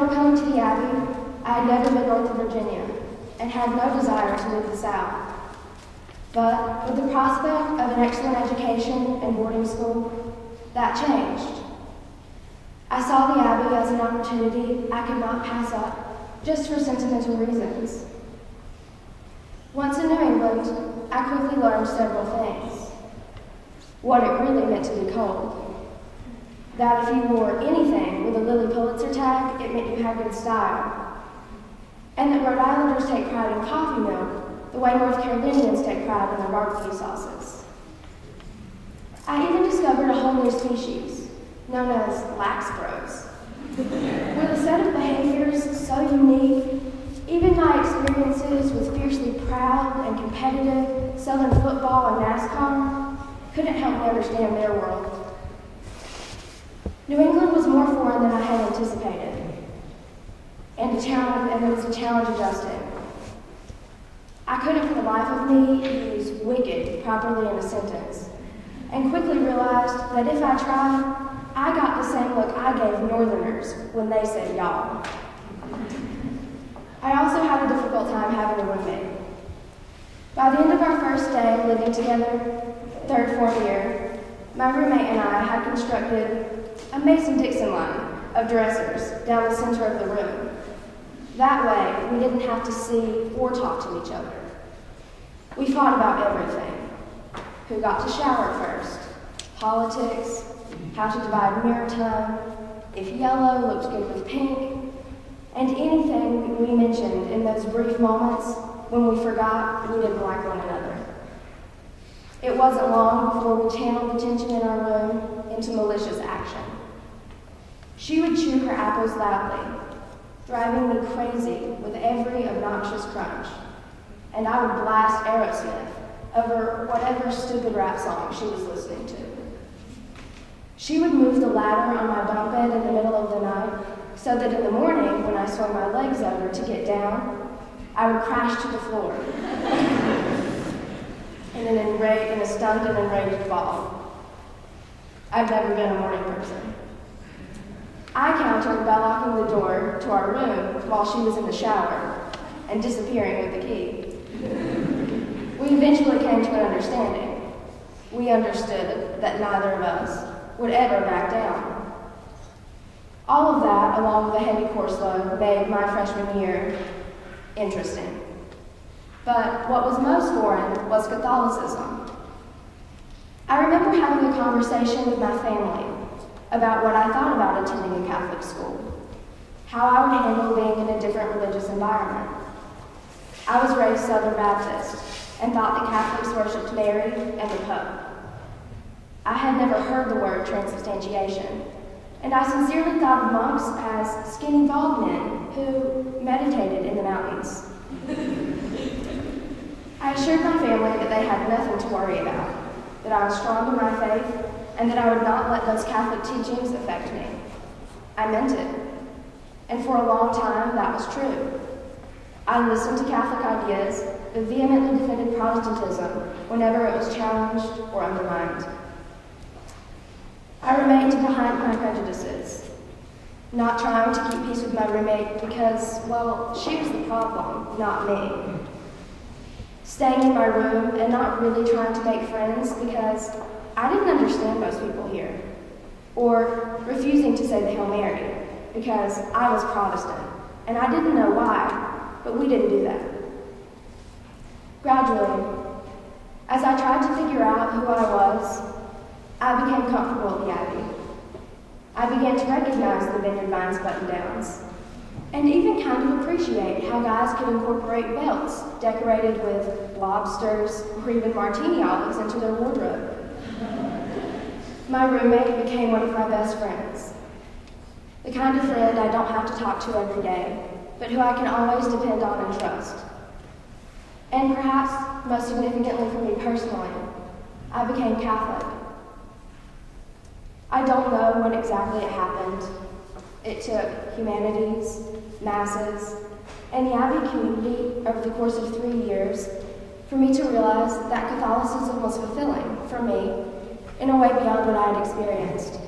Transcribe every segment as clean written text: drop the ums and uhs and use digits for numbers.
before coming to the Abbey, I had never been north of Virginia and had no desire to leave the South. But with the prospect of an excellent education and boarding school, that changed. I saw the Abbey as an opportunity I could not pass up just for sentimental reasons. Once in New England, I quickly learned several things. What it really meant to be cold. That if you wore anything with a Lilly Pulitzer tag, it meant you had good style. And that Rhode Islanders take pride in coffee milk the way North Carolinians take pride in their barbecue sauces. I even discovered a whole new species, known as lax bros. With a set of behaviors so unique, even my experiences with fiercely proud and competitive Southern football and NASCAR couldn't help me understand their world. New England was more foreign than I had anticipated, and it was a challenge adjusting. I couldn't for the life of me use wicked properly in a sentence, and quickly realized that if I tried, I got the same look I gave Northerners when they said y'all. I also had a difficult time having a roommate. By the end of our first day living together, third form year, my roommate and I had constructed a Mason-Dixon line of dressers down the center of the room. That way, we didn't have to see or talk to each other. We fought about everything. Who got to shower first, politics, how to divide mirror time, if yellow looked good with pink, and anything we mentioned in those brief moments when we forgot we didn't like one another. It wasn't long before we channeled the tension in our room into malicious action. She would chew her apples loudly, driving me crazy with every obnoxious crunch, and I would blast Aerosmith over whatever stupid rap song she was listening to. She would move the ladder on my bunk bed in the middle of the night so that in the morning, when I swung my legs over to get down, I would crash to the floor in a stunned and enraged ball. I've never been a morning person. I countered by locking the door to our room while she was in the shower and disappearing with the key. We eventually came to an understanding. We understood that neither of us would ever back down. All of that, along with a heavy course load, made my freshman year interesting. But what was most foreign was Catholicism. I remember having a conversation with my family about what I thought about attending a Catholic school, how I would handle being in a different religious environment. I was raised Southern Baptist and thought that Catholics worshipped Mary and the Pope. I had never heard the word transubstantiation, and I sincerely thought of monks as skinny bald men who meditated in the mountains. I assured my family that they had nothing to worry about, that I was strong in my faith, and that I would not let those Catholic teachings affect me. I meant it, and for a long time that was true. I listened to Catholic ideas, but vehemently defended Protestantism whenever it was challenged or undermined. I remained behind my prejudices, not trying to keep peace with my roommate because, well, she was the problem, not me. Staying in my room and not really trying to make friends because I didn't understand most people here, or refusing to say the Hail Mary because I was Protestant, and I didn't know why, but we didn't do that. Gradually, as I tried to figure out who I was, I became comfortable at the Abbey. I began to recognize the Vineyard Vines button-downs, and even kind of appreciate how guys could incorporate belts decorated with lobsters or even martini olives into their wardrobe. My roommate became one of my best friends, the kind of friend I don't have to talk to every day, but who I can always depend on and trust. And perhaps most significantly for me personally, I became Catholic. I don't know when exactly it happened. It took humanities, masses, and the Abbey community over the course of 3 years for me to realize that Catholicism was fulfilling for me in a way beyond what I had experienced.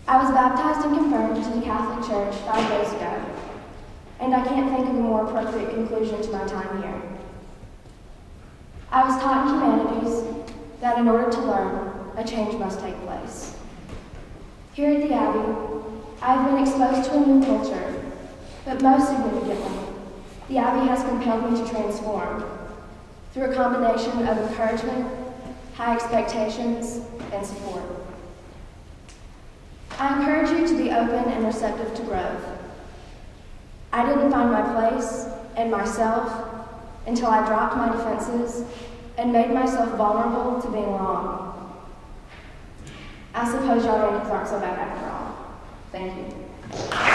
I was baptized and confirmed to the Catholic Church 5 days ago, and I can't think of a more appropriate conclusion to my time here. I was taught in humanities that in order to learn, a change must take place. Here at the Abbey, I have been exposed to a new culture, but most significantly, the Abbey has compelled me to transform through a combination of encouragement, high expectations, and support. I encourage you to be open and receptive to growth. I didn't find my place and myself until I dropped my defenses and made myself vulnerable to being wrong. I suppose y'all Yankees aren't so bad after all. Thank you.